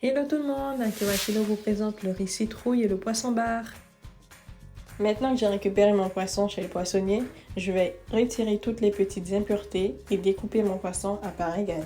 Hello tout le monde, Akira Kilo vous présente le riz citrouille et le poisson bar. Maintenant que j'ai récupéré mon poisson chez le poissonnier, je vais retirer toutes les petites impuretés et découper mon poisson à parts égales.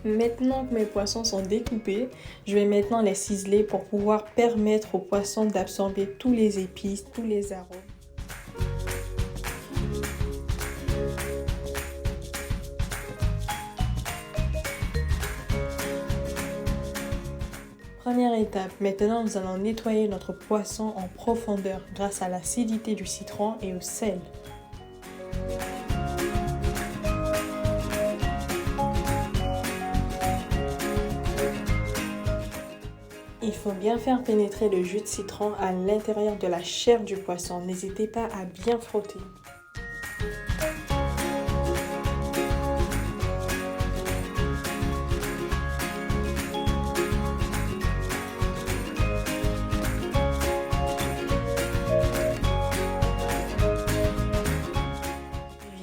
Maintenant que mes poissons sont découpés, je vais maintenant les ciseler pour pouvoir permettre aux poissons d'absorber tous les épices, tous les arômes. Première étape, maintenant nous allons nettoyer notre poisson en profondeur grâce à l'acidité du citron et au sel. Il faut bien faire pénétrer le jus de citron à l'intérieur de la chair du poisson. N'hésitez pas à bien frotter.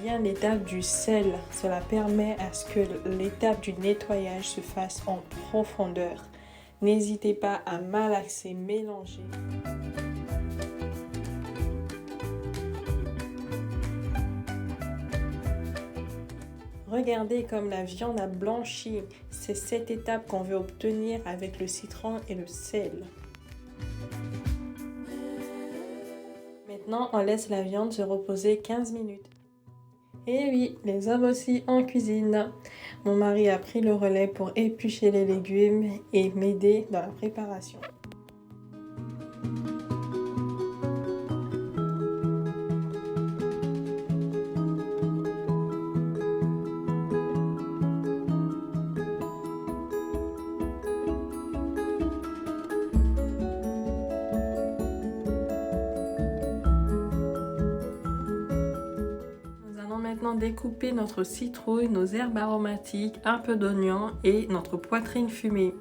Vient l'étape du sel. Cela permet à ce que l'étape du nettoyage se fasse en profondeur. N'hésitez pas à malaxer, mélanger. Regardez comme la viande a blanchi. C'est cette étape qu'on veut obtenir avec le citron et le sel. Maintenant, on laisse la viande se reposer 15 minutes. Et oui, les hommes aussi en cuisine. Mon mari a pris le relais pour éplucher les légumes et m'aider dans la préparation. Maintenant découper notre citrouille, nos herbes aromatiques, un peu d'oignon et notre poitrine fumée.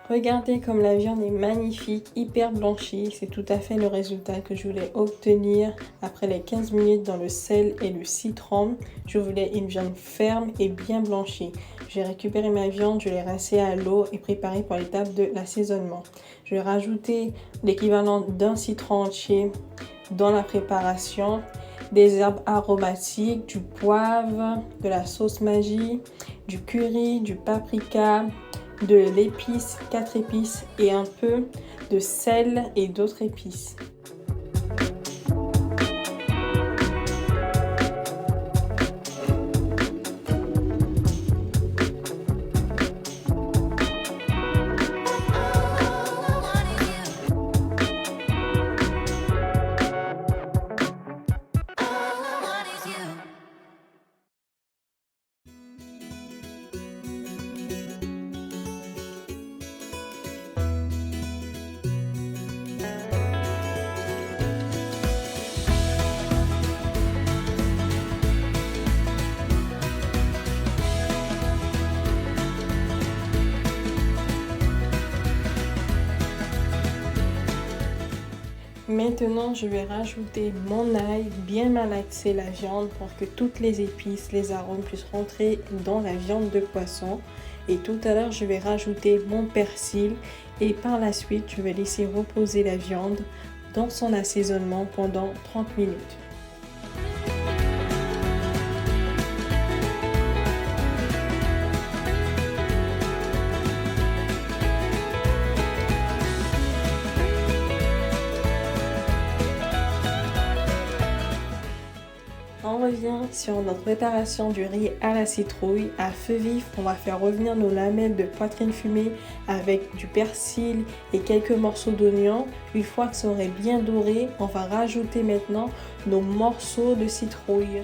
Regardez comme la viande est magnifique, hyper blanchie. C'est tout à fait le résultat que je voulais obtenir après les 15 minutes dans le sel et le citron. Je voulais une viande ferme et bien blanchie. J'ai récupéré ma viande, je l'ai rincée à l'eau et préparée pour l'étape de l'assaisonnement. Je vais rajouter l'équivalent d'un citron entier dans la préparation, des herbes aromatiques, du poivre, de la sauce Maggi, du curry, du paprika, de l'épice, 4 épices et un peu de sel et d'autres épices. Maintenant, je vais rajouter mon ail, bien malaxer la viande pour que toutes les épices, les arômes puissent rentrer dans la viande de poisson. Et tout à l'heure, je vais rajouter mon persil et par la suite, je vais laisser reposer la viande dans son assaisonnement pendant 30 minutes. On revient sur notre préparation du riz à la citrouille. À feu vif, on va faire revenir nos lamelles de poitrine fumée avec du persil et quelques morceaux d'oignon. Une fois que ça aurait bien doré, on va rajouter maintenant nos morceaux de citrouille.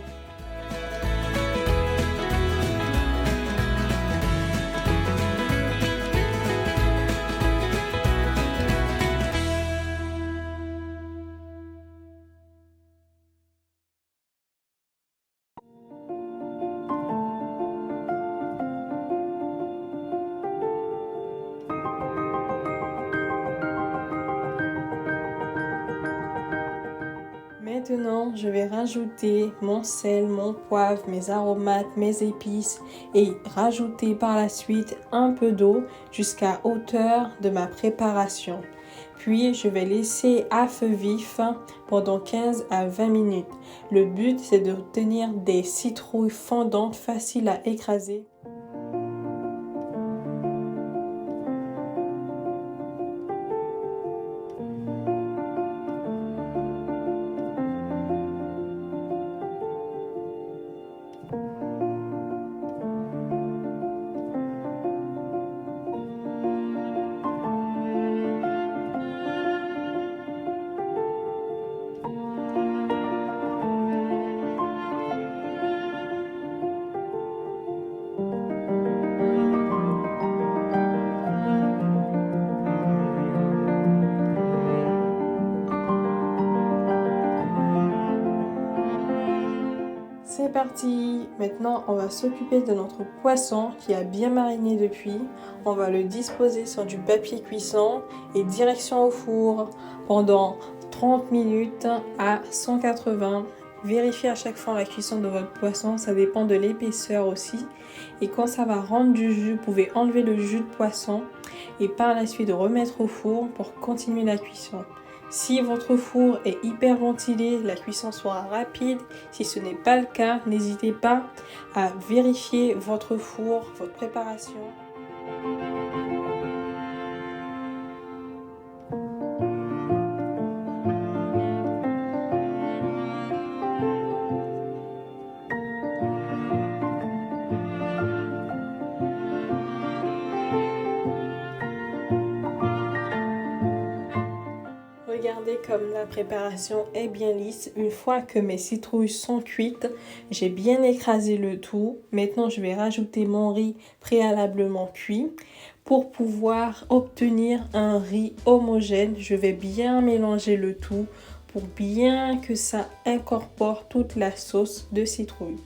Maintenant, je vais rajouter mon sel, mon poivre, mes aromates, mes épices et rajouter par la suite un peu d'eau jusqu'à hauteur de ma préparation. Puis, je vais laisser à feu vif pendant 15 à 20 minutes. Le but, c'est d'obtenir des citrouilles fondantes faciles à écraser. C'est parti! Maintenant, on va s'occuper de notre poisson qui a bien mariné depuis. On va le disposer sur du papier cuisson et direction au four pendant 30 minutes à 180. Vérifiez à chaque fois la cuisson de votre poisson, ça dépend de l'épaisseur aussi. Et quand ça va rendre du jus, vous pouvez enlever le jus de poisson et par la suite remettre au four pour continuer la cuisson. Si votre four est hyper ventilé, la cuisson sera rapide. Si ce n'est pas le cas, n'hésitez pas à vérifier votre four, votre préparation. Regardez comme la préparation est bien lisse. Une fois que mes citrouilles sont cuites, j'ai bien écrasé le tout. Maintenant, je vais rajouter mon riz préalablement cuit. Pour pouvoir obtenir un riz homogène, je vais bien mélanger le tout pour bien que ça incorpore toute la sauce de citrouille.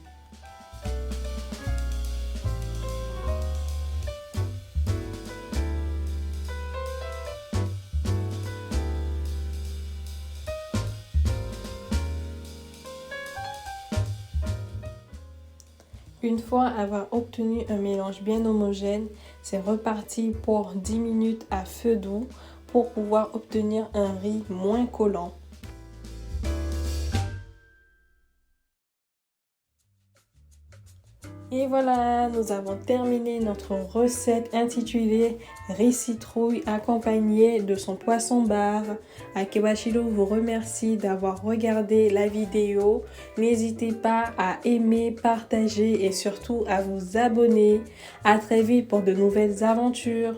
Une fois avoir obtenu un mélange bien homogène, c'est reparti pour 10 minutes à feu doux pour pouvoir obtenir un riz moins collant. Et voilà, nous avons terminé notre recette intitulée riz citrouille accompagné de son poisson bar. Akebashiro vous remercie d'avoir regardé la vidéo. N'hésitez pas à aimer, partager et surtout à vous abonner. À très vite pour de nouvelles aventures.